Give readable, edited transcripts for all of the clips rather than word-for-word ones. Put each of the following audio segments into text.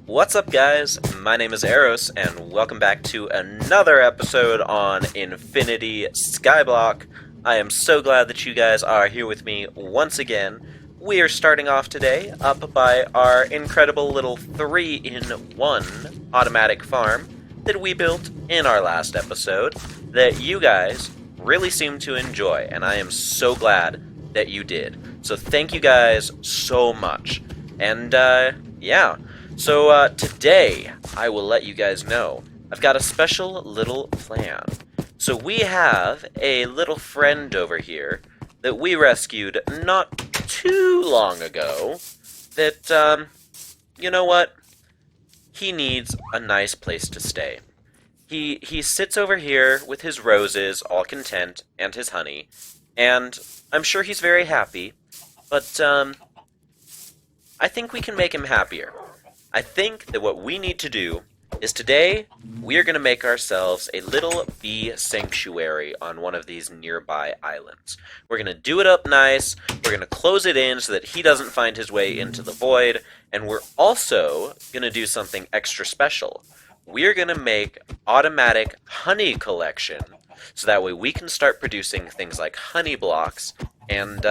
What's up, guys? My name is Eros, and welcome back to another episode on Infinity Skyblock. I am so glad that you guys are here with me once again. We are starting off today up by our incredible little 3-in-1 automatic farm that we built in our last episode that you guys really seem to enjoy, and I am so glad that you did. So thank you guys so much. And, yeah. So today, I will let you guys know, I've got a special little plan. So we have a little friend over here that we rescued not too long ago that, you know what? He needs a nice place to stay. He sits over here with his roses, all content, and his honey, and I'm sure he's very happy, but, I think we can make him happier. I think that what we need to do is today we are going to make ourselves a little bee sanctuary on one of these nearby islands. We're going to do it up nice, we're going to close it in so that he doesn't find his way into the void, and we're also going to do something extra special. We're going to make automatic honey collection so that way we can start producing things like honey blocks and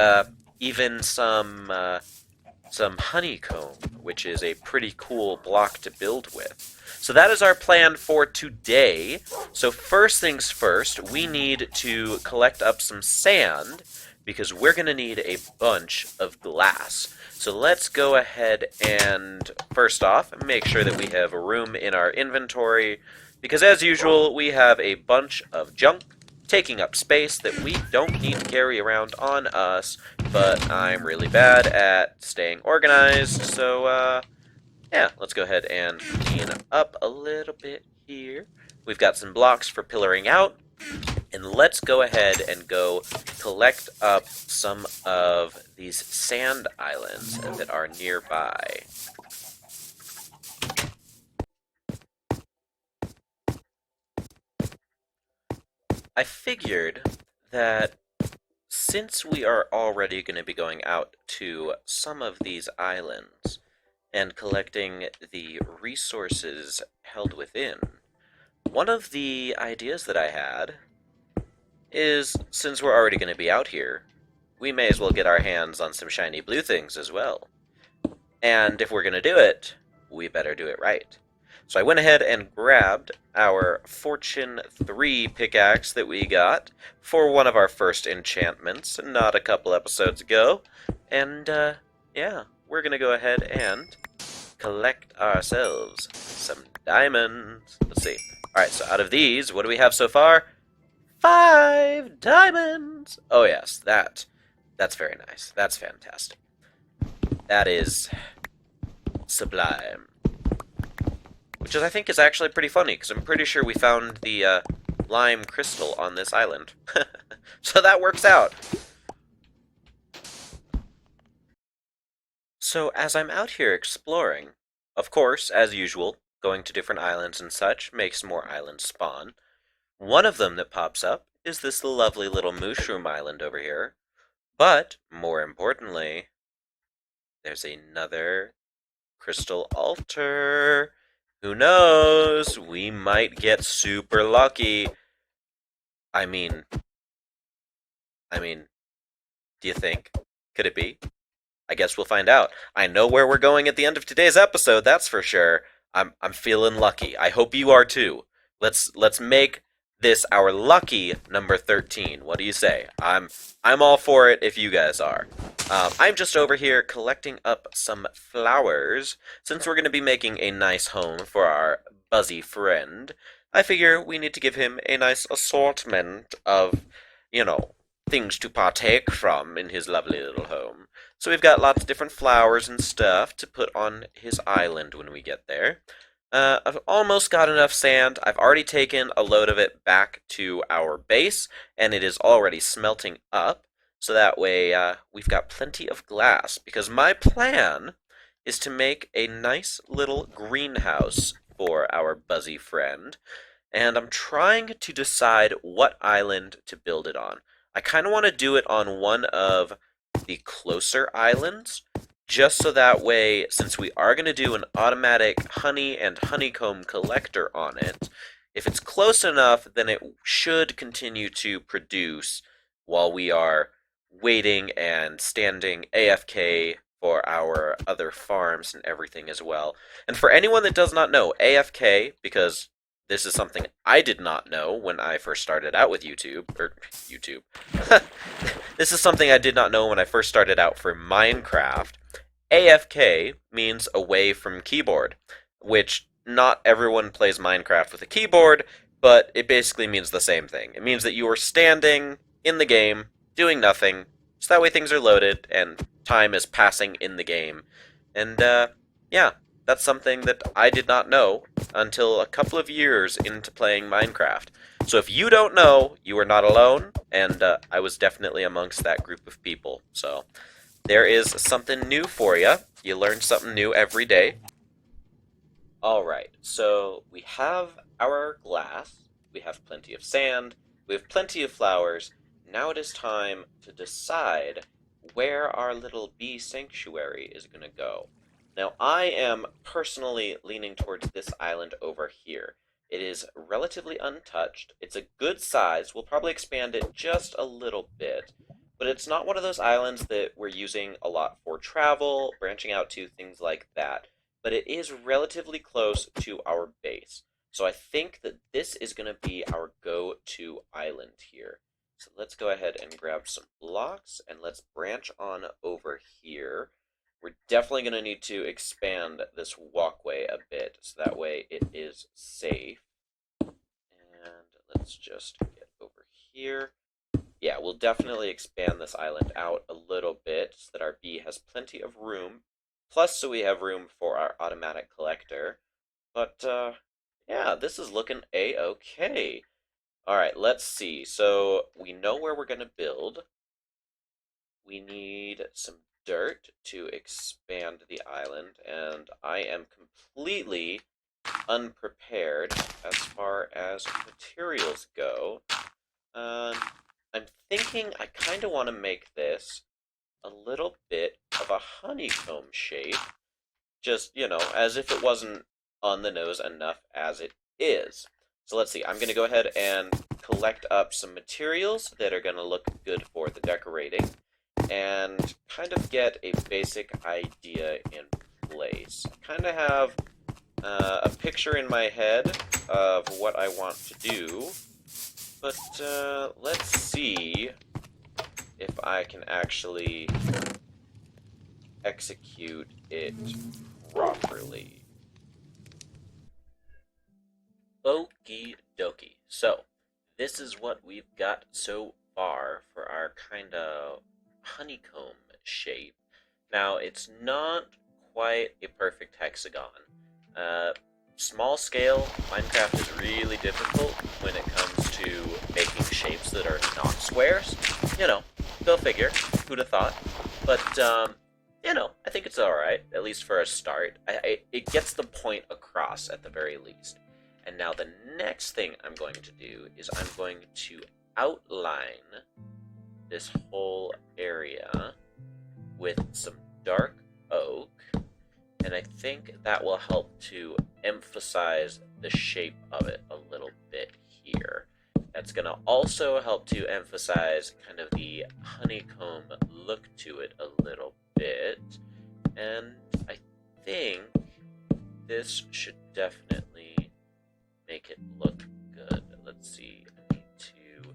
even some honeycomb, which is a pretty cool block to build with. So that is our plan for today. So first things first, we need to collect up some sand because we're going to need a bunch of glass. So let's go ahead and first off make sure that we have room in our inventory because as usual we have a bunch of junk taking up space that we don't need to carry around on us, but I'm really bad at staying organized, so, yeah, let's go ahead and clean up a little bit here. We've got some blocks for pillaring out, and let's go ahead and go collect up some of these sand islands that are nearby. I figured that since we are already going to be going out to some of these islands and collecting the resources held within, one of the ideas that I had is since we're already going to be out here, we may as well get our hands on some shiny blue things as well. And if we're going to do it, we better do it right. So I went ahead and grabbed our Fortune 3 pickaxe that we got for one of our first enchantments, not a couple episodes ago. And, yeah, we're going to go ahead and collect ourselves some diamonds. Let's see. Alright, so out of these, what do we have so far? 5 diamonds! Oh yes, that's very nice. That's fantastic. That is sublime. Which I think is actually pretty funny, because I'm pretty sure we found the lime crystal on this island. So that works out. So as I'm out here exploring, of course, as usual, going to different islands and such makes more islands spawn. One of them that pops up is this lovely little mushroom island over here. But, more importantly, there's another crystal altar. Who knows? We might get super lucky. I mean, do you think? Could it be? I guess we'll find out. I know where we're going at the end of today's episode, that's for sure. I'm feeling lucky. I hope you are too. Let's make this our lucky number 13. What do you say? I'm all for it if you guys are. I'm just over here collecting up some flowers. Since we're going to be making a nice home for our buzzy friend, I figure we need to give him a nice assortment of, you know, things to partake from in his lovely little home. So we've got lots of different flowers and stuff to put on his island when we get there. I've almost got enough sand. I've already taken a load of it back to our base, and it is already smelting up. So that way we've got plenty of glass, because my plan is to make a nice little greenhouse for our buzzy friend, and I'm trying to decide what island to build it on. I kind of want to do it on one of the closer islands, just so that way, since we are going to do an automatic honey and honeycomb collector on it, if it's close enough, then it should continue to produce while we are waiting and standing AFK for our other farms and everything as well. And for anyone that does not know, AFK, because this is something I did not know when I first started out with YouTube. This is something I did not know when I first started out for Minecraft. AFK means away from keyboard, which not everyone plays Minecraft with a keyboard, but it basically means the same thing. It means that you are standing in the game, doing nothing, so that way things are loaded and time is passing in the game. And, yeah, that's something that I did not know until a couple of years into playing Minecraft. So if you don't know, you are not alone, and I was definitely amongst that group of people. So there is something new for you. You learn something new every day. Alright, so we have our glass, we have plenty of sand, we have plenty of flowers. Now it is time to decide where our little bee sanctuary is going to go. Now I am personally leaning towards this island over here. It is relatively untouched, it's a good size, we'll probably expand it just a little bit, but it's not one of those islands that we're using a lot for travel, branching out to, things like that. But it is relatively close to our base. So I think that this is going to be our go-to island here. So let's go ahead and grab some blocks, and let's branch on over here. We're definitely going to need to expand this walkway a bit, so that way it is safe. And let's just get over here. Yeah, we'll definitely expand this island out a little bit, so that our bee has plenty of room. Plus, so we have room for our automatic collector. But, yeah, this is looking a-okay. Alright, let's see. So, we know where we're going to build. We need some dirt to expand the island, and I am completely unprepared as far as materials go. I'm thinking I kind of want to make this a little bit of a honeycomb shape, just, as if it wasn't on the nose enough as it is. So let's see, I'm going to go ahead and collect up some materials that are going to look good for the decorating, and kind of get a basic idea in place. I kind of have a picture in my head of what I want to do, but let's see if I can actually execute it properly. Okie dokie. So, this is what we've got so far for our kind of honeycomb shape. Now, it's not quite a perfect hexagon. Small scale, Minecraft is really difficult when it comes to making shapes that are not squares. Go figure. Who'd have thought? But, I think it's alright, at least for a start. It gets the point across at the very least. And now the next thing I'm going to do is I'm going to outline this whole area with some dark oak, and I think that will help to emphasize the shape of it a little bit here. That's going to also help to emphasize kind of the honeycomb look to it a little bit, and I think this should definitely make it look good. Let's see, I need to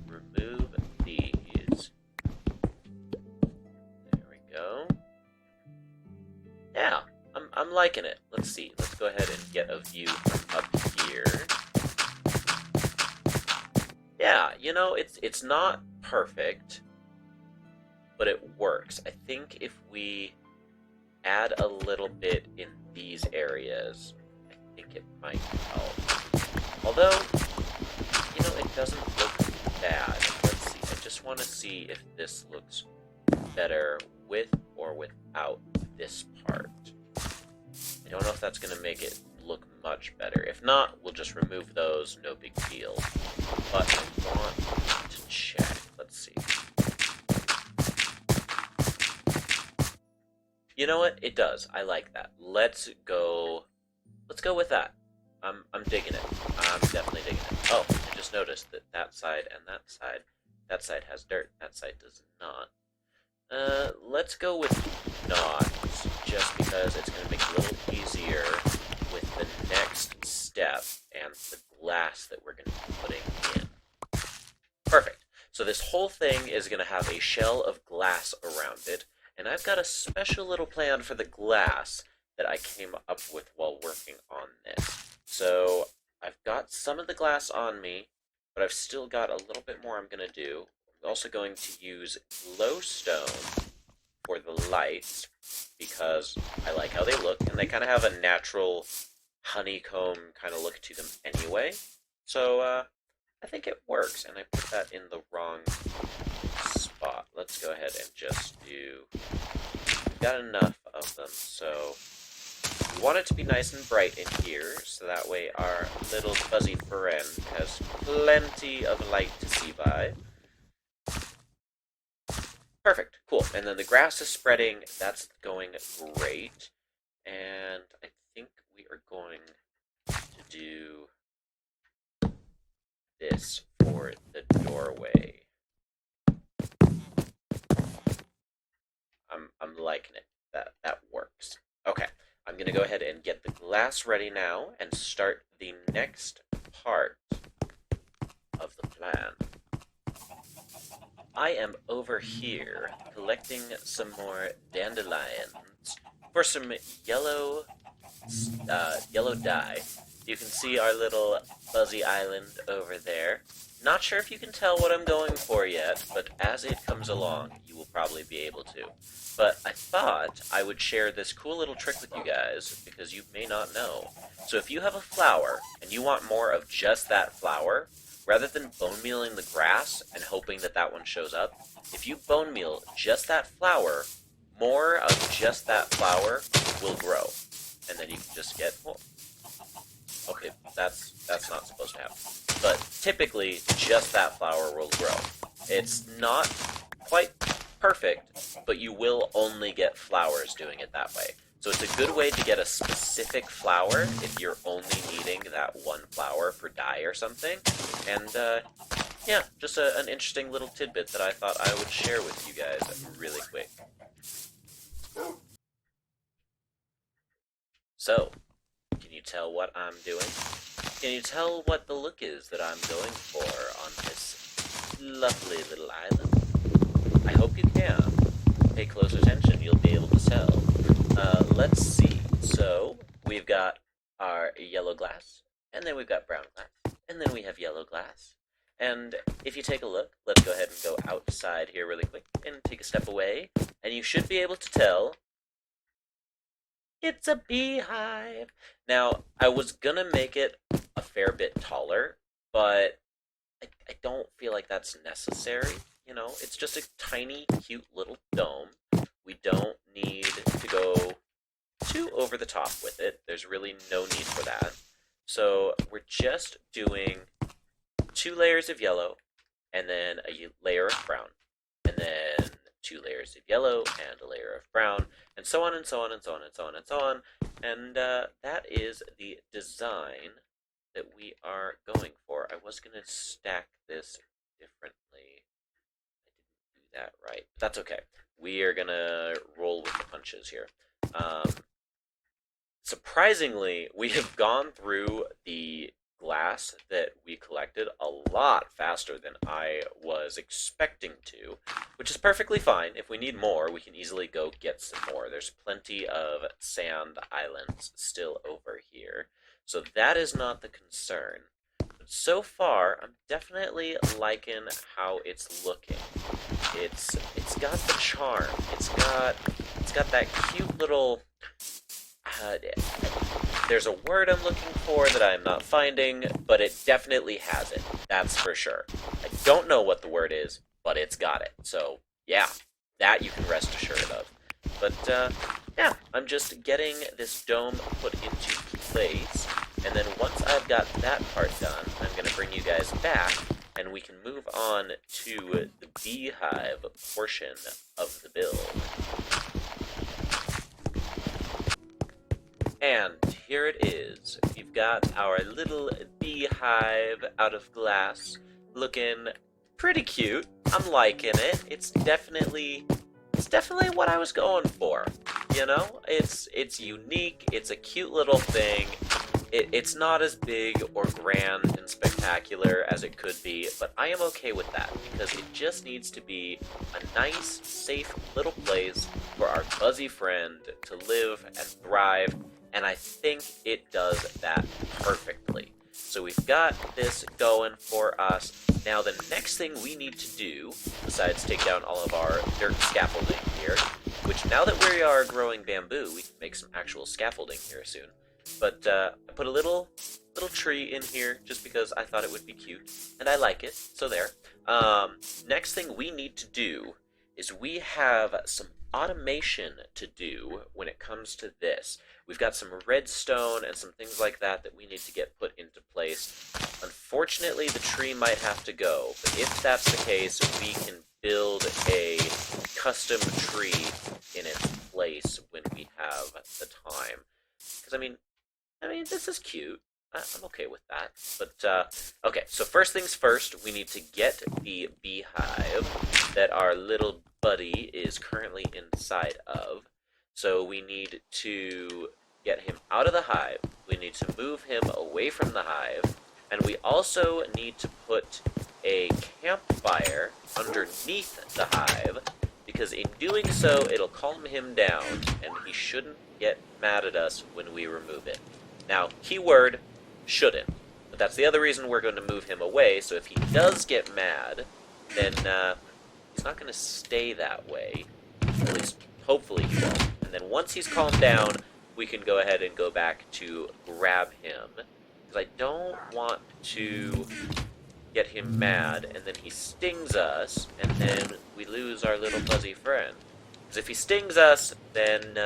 remove these. There we go. Yeah, I'm liking it. Let's see, let's go ahead and get a view from up here. Yeah, it's not perfect, but it works. I think if we add a little bit in these areas, I think it might help. Although, it doesn't look bad. Let's see, I just want to see if this looks better with or without this part. I don't know if that's going to make it look much better. If not, we'll just remove those, no big deal. But I want to check. Let's see. You know what? It does. I like that. Let's go. Let's go with that. I'm digging it. I'm definitely digging it. Oh, I just noticed that that side has dirt. That side does not. Let's go with not, just because it's going to make it a little easier with the next step and the glass that we're going to be putting in. Perfect. So this whole thing is going to have a shell of glass around it, and I've got a special little plan for the glass that I came up with while working on this. So I've got some of the glass on me, but I've still got a little bit more I'm going to do. I'm also going to use glowstone for the lights because I like how they look, and they kind of have a natural honeycomb kind of look to them anyway. So I think it works, and I put that in the wrong spot. Let's go ahead and just do... We've got enough of them, so we want it to be nice and bright in here, so that way our little fuzzy friend has plenty of light to see by. Perfect, cool. And then the grass is spreading, that's going great. And I think we are going to do this for the doorway. I'm liking it. That works. Okay, I'm gonna go ahead and get the glass ready now and start the next part of the plan. I am over here collecting some more dandelions for some yellow dye. You can see our little fuzzy island over there. Not sure if you can tell what I'm going for yet, but as it comes along, you will probably be able to. But I thought I would share this cool little trick with you guys, because you may not know. So if you have a flower, and you want more of just that flower, rather than bone mealing the grass and hoping that that one shows up, if you bone meal just that flower, more of just that flower will grow. And then you can just get more. Okay, that's not supposed to happen. But typically, just that flower will grow. It's not quite perfect, but you will only get flowers doing it that way. So it's a good way to get a specific flower if you're only needing that one flower for dye or something. And yeah, just an interesting little tidbit that I thought I would share with you guys really quick. So, can you tell what I'm doing? Can you tell what the look is that I'm going for on this lovely little island? I hope you can. Pay close attention, you'll be able to tell. Let's see. So, we've got our yellow glass, and then we've got brown glass, and then we have yellow glass. And if you take a look, let's go ahead and go outside here really quick and take a step away, and you should be able to tell it's a beehive. Now, I was gonna make it a fair bit taller, but I don't feel like that's necessary. You know, it's just a tiny, cute little dome. We don't need to go too over the top with it. There's really no need for that. So we're just doing 2 layers of yellow, and then a layer of brown, and then 2 layers of yellow and a layer of brown, and so on and so on and so on and so on and so on. And that is the design that we are going for. I was going to stack this differently. I didn't do that right. But that's okay. We are going to roll with the punches here. Surprisingly, we have gone through the glass that we collected a lot faster than I was expecting to, which is perfectly fine. If we need more, we can easily go get some more. There's plenty of sand islands still over here, so that is not the concern. But so far, I'm definitely liking how it's looking. It's got the charm. It's got that cute little there's a word I'm looking for that I'm not finding, but it definitely has it. That's for sure. I don't know what the word is, but it's got it. So, yeah, that you can rest assured of. But, yeah, I'm just getting this dome put into place, and then once I've got that part done, I'm going to bring you guys back, and we can move on to the beehive portion of the build. And here it is. We've got our little beehive out of glass, looking pretty cute. I'm liking it. It's definitely what I was going for. You know, it's unique. It's a cute little thing. It's not as big or grand and spectacular as it could be, but I am okay with that because it just needs to be a nice, safe little place for our fuzzy friend to live and thrive, and I think it does that perfectly. So we've got this going for us. Now the next thing we need to do, besides take down all of our dirt scaffolding here, which now that we are growing bamboo, we can make some actual scaffolding here soon. But I put a little tree in here just because I thought it would be cute, and I like it, so there. Next thing we need to do is we have some automation to do when it comes to this. We've got some redstone and some things like that that we need to get put into place. Unfortunately, the tree might have to go, but if that's the case, we can build a custom tree in its place when we have the time. Because, I mean, this is cute. I'm okay with that. But, okay, so first things first, we need to get the beehive that our little buddy is currently inside of. So we need to get him out of the hive. We need to move him away from the hive. And we also need to put a campfire underneath the hive, because in doing so, it'll calm him down, and he shouldn't get mad at us when we remove it. Now, keyword, shouldn't. But that's the other reason we're going to move him away, so if he does get mad, then he's not going to stay that way. At least, hopefully he won't. And then once he's calmed down, we can go ahead and go back to grab him. Because I don't want to get him mad, and then he stings us, and then we lose our little fuzzy friend. Because if he stings us, then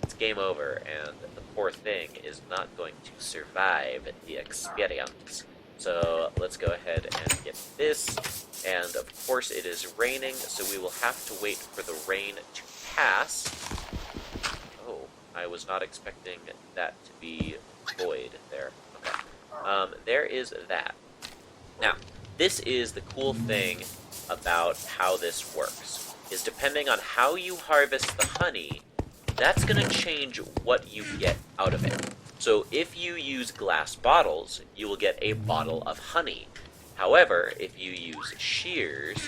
it's game over, and the poor thing is not going to survive the experience. So let's go ahead and get this, and of course it is raining, so we will have to wait for the rain to pass. Oh, I was not expecting that to be void there. Okay. There is that. Now, this is the cool thing about how this works, is depending on how you harvest the honey, that's going to change what you get out of it. So if you use glass bottles, you will get a bottle of honey. However, if you use shears,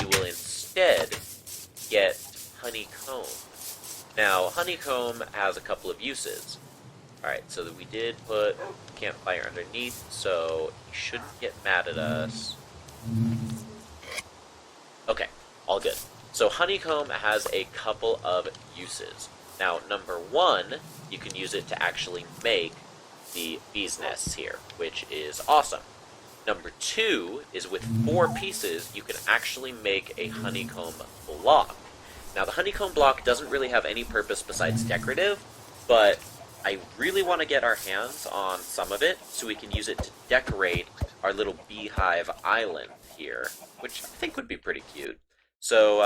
you will instead get honeycomb. Now, honeycomb has a couple of uses. Alright, so we did put campfire underneath, so he shouldn't get mad at us. Okay, all good. So honeycomb has a couple of uses. Now, number one, you can use it to actually make the bee's nests here, which is awesome. Number two is with 4 pieces, you can actually make a honeycomb block. Now, the honeycomb block doesn't really have any purpose besides decorative, but I really want to get our hands on some of it so we can use it to decorate our little beehive island here, which I think would be pretty cute. So,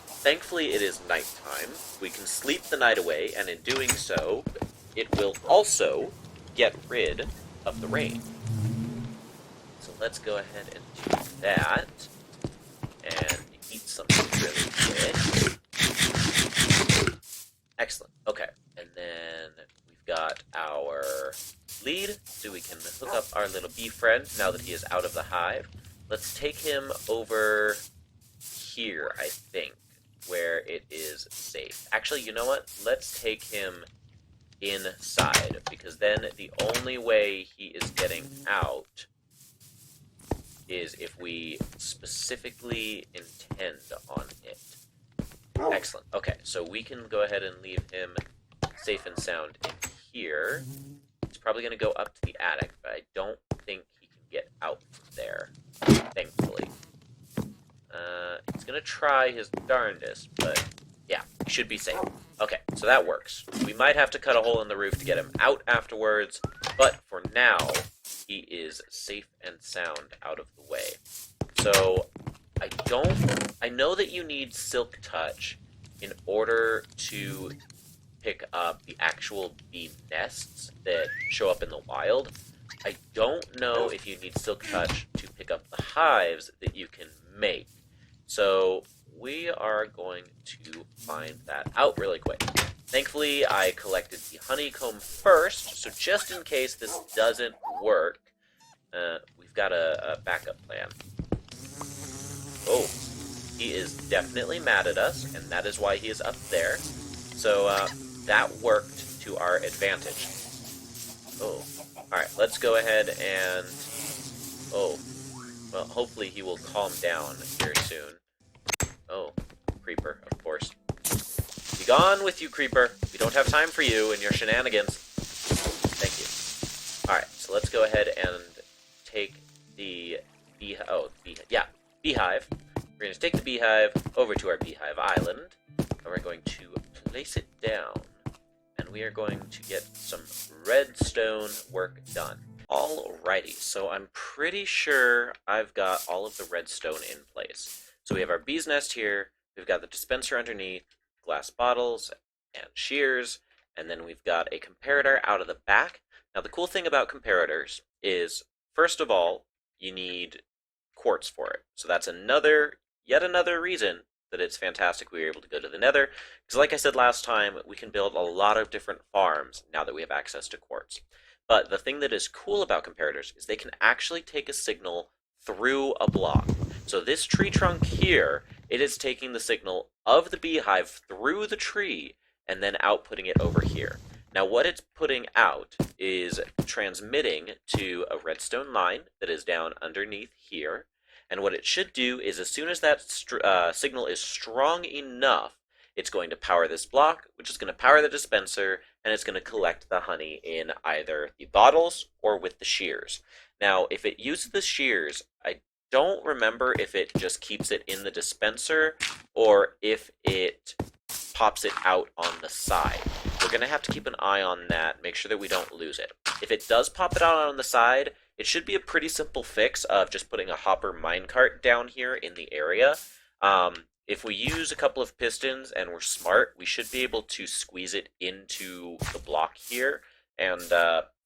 thankfully it is nighttime. We can sleep the night away, and in doing so, it will also get rid of the rain. So let's go ahead and do that, and eat something really quick. Excellent. Okay, and then we've got our lead, so we can hook up our little bee friend now that he is out of the hive. Let's take him over here, I think, where it is safe. Actually, you know what? Let's take him inside, because then the only way he is getting out is if we specifically intend on it. Excellent. Okay, so we can go ahead and leave him safe and sound in here. He's probably going to go up to the attic, but I don't think he can get out from there, thankfully. He's going to try his darndest, but yeah, he should be safe. Okay, so that works. We might have to cut a hole in the roof to get him out afterwards, but for now, he is safe and sound out of the way. So, I know that you need Silk Touch in order to pick up the actual bee nests that show up in the wild. I don't know if you need silk touch to pick up the hives that you can make. So we are going to find that out really quick. Thankfully, I collected the honeycomb first, so just in case this doesn't work, we've got a backup plan. Oh, he is definitely mad at us, and that is why he is up there. So that worked to our advantage. Oh, alright, let's go ahead and... Oh, well, hopefully he will calm down here soon. Oh, creeper, of course. Be gone with you, creeper. We don't have time for you and your shenanigans. Thank you. Alright, so let's go ahead and take the Beehive. We're going to take the Beehive over to our Beehive Island, and we're going to place it down, and we are going to get some redstone work done. Alrighty, so I'm pretty sure I've got all of the redstone in place. So we have our bee's nest here, we've got the dispenser underneath, glass bottles, and shears, and then we've got a comparator out of the back. Now the cool thing about comparators is, first of all, you need quartz for it. So that's yet another reason that it's fantastic we were able to go to the nether, because like I said last time, we can build a lot of different farms now that we have access to quartz. But the thing that is cool about comparators is they can actually take a signal through a block. So this tree trunk here, it is taking the signal of the beehive through the tree and then outputting it over here. Now what it's putting out is transmitting to a redstone line that is down underneath here. And what it should do is as soon as that signal is strong enough, it's going to power this block, which is going to power the dispenser, and it's going to collect the honey in either the bottles or with the shears. Now, if it uses the shears, I don't remember if it just keeps it in the dispenser or if it pops it out on the side. We're going to have to keep an eye on that, make sure that we don't lose it. If it does pop it out on the side, it should be a pretty simple fix of just putting a hopper minecart down here in the area. If we use a couple of pistons and we're smart, we should be able to squeeze it into the block here. And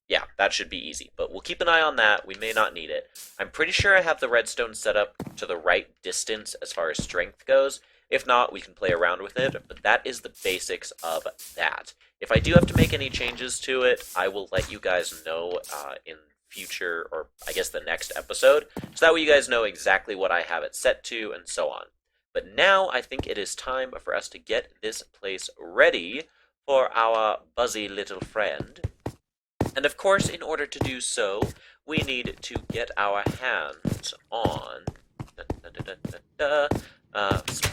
yeah, that should be easy. But we'll keep an eye on that. We may not need it. I'm pretty sure I have the redstone set up to the right distance as far as strength goes. If not, we can play around with it. But that is the basics of that. If I do have to make any changes to it, I will let you guys know in future, or I guess the next episode. So that way you guys know exactly what I have it set to and so on. But now I think it is time for us to get this place ready for our buzzy little friend. And of course, in order to do so, we need to get our hands on some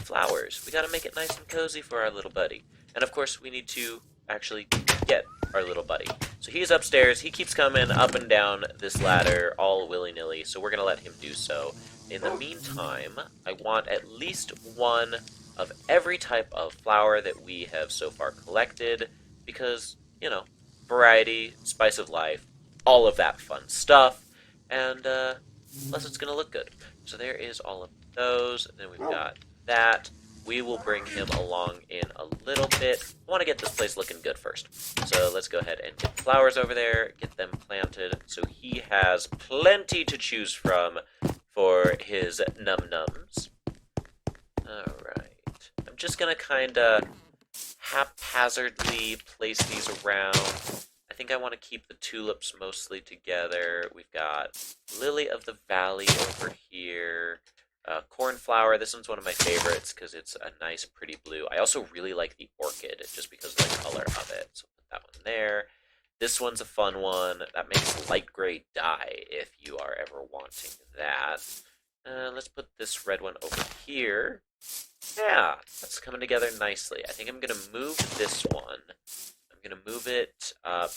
flowers. We gotta make it nice and cozy for our little buddy. And of course, we need to actually get our little buddy. So he's upstairs. He keeps coming up and down this ladder all willy-nilly, so we're gonna let him do so. In the meantime, I want at least one of every type of flower that we have so far collected, because, you know, variety, spice of life, all of that fun stuff, and plus it's going to look good. So there is all of those, and then we've got that. We will bring him along in a little bit. I want to get this place looking good first. So let's go ahead and get flowers over there, get them planted, so he has plenty to choose from for his num-nums. Alright. I'm just gonna kinda haphazardly place these around. I think I want to keep the tulips mostly together. We've got Lily of the Valley over here. Cornflower, this one's one of my favorites because it's a nice pretty blue. I also really like the orchid just because of the color of it. So put that one there. This one's a fun one. That makes light gray dye if you are ever wanting that. Let's put this red one over here. Yeah, that's coming together nicely. I think I'm going to move this one. I'm going to move it up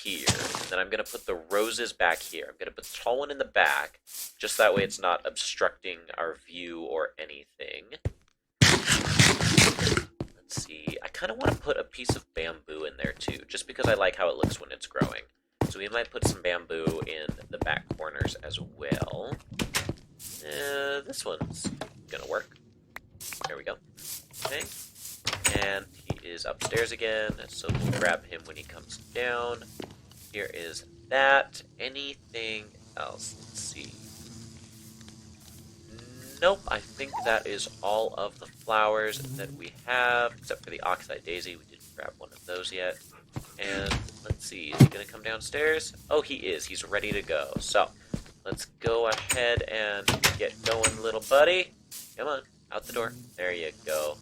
here. And then I'm going to put the roses back here. I'm going to put the tall one in the back. Just that way it's not obstructing our view or anything. Let's see. I kind of want to put a piece of bamboo in there too, just because I like how it looks when it's growing. So we might put some bamboo in the back corners as well. This one's gonna work. There we go. Okay. And he is upstairs again, so we'll grab him when he comes down. Here is that. Anything else? Let's see. Nope, I think that is all of the flowers that we have, except for the oxeye daisy. We didn't grab one of those yet. And let's see, is he going to come downstairs? Oh, he is. He's ready to go. So, let's go ahead and get going, little buddy. Come on, out the door. There you go.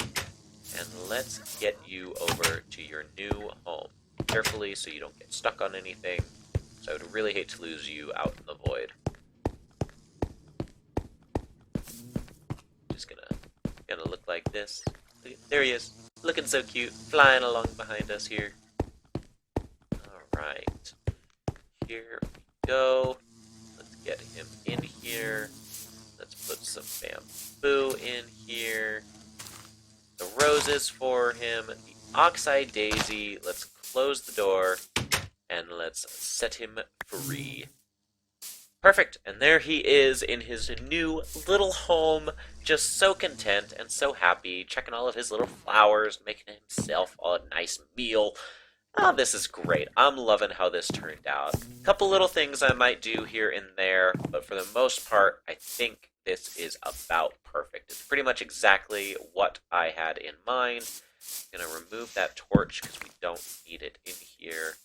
And let's get you over to your new home. Carefully so you don't get stuck on anything. So I would really hate to lose you out in the void. Just gonna look like this. There he is. Looking so cute. Flying along behind us here. Alright. Here we go. Let's get him in here. Let's put some bamboo in here. The roses for him. The oxeye daisy. Let's close the door. And let's set him free. Perfect, and there he is in his new little home, just so content and so happy, checking all of his little flowers, making himself a nice meal. Oh, this is great. I'm loving how this turned out. A couple little things I might do here and there, but for the most part, I think this is about perfect. It's pretty much exactly what I had in mind. I'm going to remove that torch because we don't need it in here.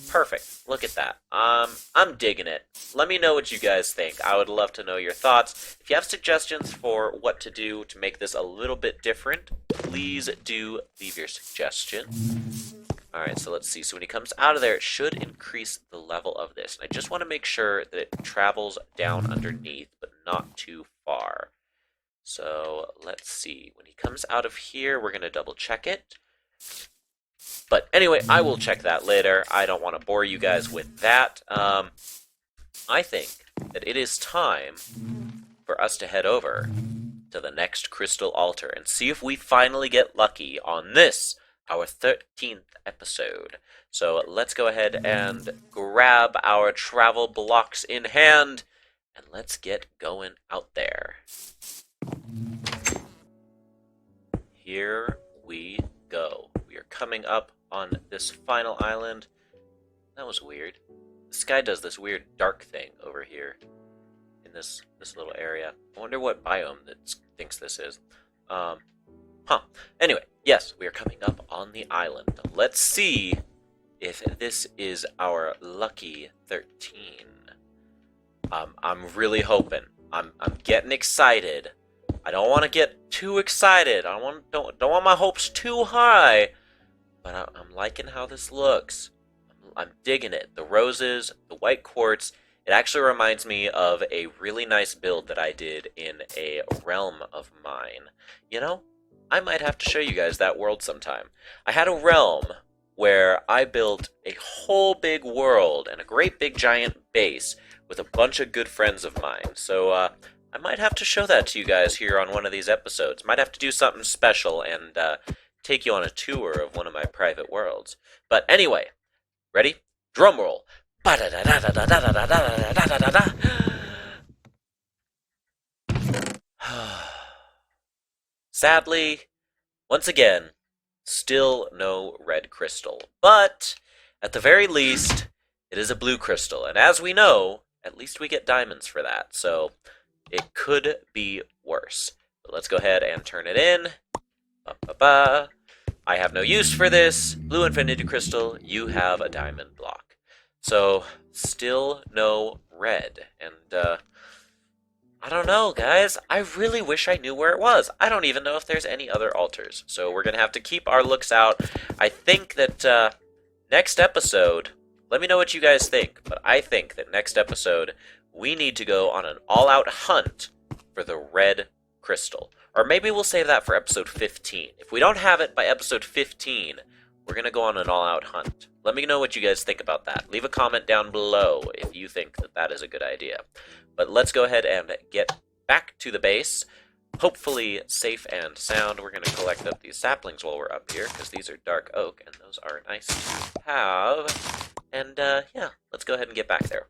Perfect. Look at that. I'm digging it. Let me know what you guys think. I would love to know your thoughts. If you have suggestions for what to do to make this a little bit different, please do leave your suggestion. Alright, so let's see. So when he comes out of there, it should increase the level of this. And I just want to make sure that it travels down underneath, but not too far. So let's see. When he comes out of here, we're going to double check it. But anyway, I will check that later. I don't want to bore you guys with that. I think that it is time for us to head over to the next crystal altar and see if we finally get lucky on this, our 13th episode. So let's go ahead and grab our travel blocks in hand, and let's get going out there. Here we go. We are coming up on this final island. That was weird. The sky does this weird dark thing over here in this little area. I wonder what biome that thinks this is. Anyway, yes, we are coming up on the island. Let's see if this is our lucky 13. I'm really hoping. I'm getting excited. I don't want to get too excited. I don't want my hopes too high. But I'm liking how this looks. I'm digging it. The roses, the white quartz. It actually reminds me of a really nice build that I did in a realm of mine. You know, I might have to show you guys that world sometime. I had a realm where I built a whole big world and a great big giant base with a bunch of good friends of mine. So, I might have to show that to you guys here on one of these episodes. Might have to do something special and take you on a tour of one of my private worlds. But anyway, ready? Drum roll. Sadly, once again, still no red crystal. But at the very least, it is a blue crystal. And as we know, at least we get diamonds for that. So it could be worse. But let's go ahead and turn it in. I have no use for this. Blue infinity crystal, you have a diamond block. So, still no red. And, I don't know, guys. I really wish I knew where it was. I don't even know if there's any other altars. So we're going to have to keep our looks out. I think that, next episode, let me know what you guys think. But I think that next episode, we need to go on an all-out hunt for the red crystal. Or maybe we'll save that for episode 15. If we don't have it by episode 15, we're going to go on an all-out hunt. Let me know what you guys think about that. Leave a comment down below if you think that that is a good idea. But let's go ahead and get back to the base. Hopefully safe and sound. We're going to collect up these saplings while we're up here, because these are dark oak, and those are nice to have. And, yeah, let's go ahead and get back there.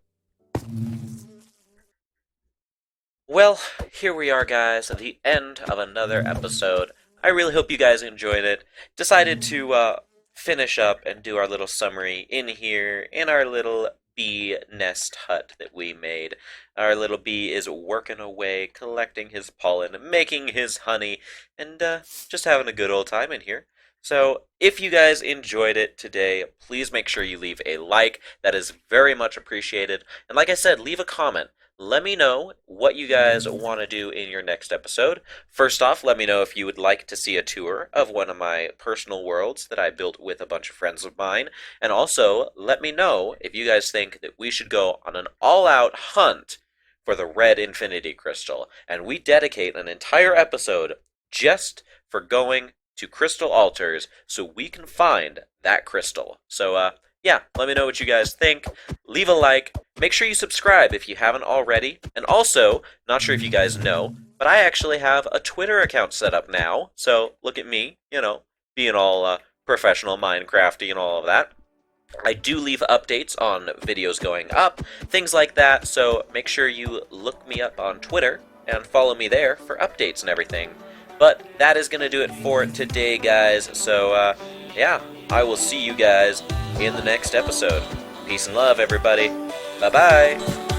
Well, here we are, guys, at the end of another episode. I really hope you guys enjoyed it. Decided to finish up and do our little summary in here in our little bee nest hut that we made. Our little bee is working away, collecting his pollen, making his honey, and just having a good old time in here. So, if you guys enjoyed it today, please make sure you leave a like. That is very much appreciated. And like I said, leave a comment. Let me know what you guys want to do in your next episode. First off, let me know if you would like to see a tour of one of my personal worlds that I built with a bunch of friends of mine. And also, let me know if you guys think that we should go on an all-out hunt for the red infinity crystal. And we dedicate an entire episode just for going to crystal altars so we can find that crystal. So, yeah, let me know what you guys think. Leave a like. Make sure you subscribe if you haven't already. And also, not sure if you guys know, but I actually have a Twitter account set up now. So look at me, being all professional Minecrafty and all of that. I do leave updates on videos going up, things like that. So make sure you look me up on Twitter and follow me there for updates and everything. But that is going to do it for today, guys. So, yeah, I will see you guys in the next episode. Peace and love, everybody. Bye-bye.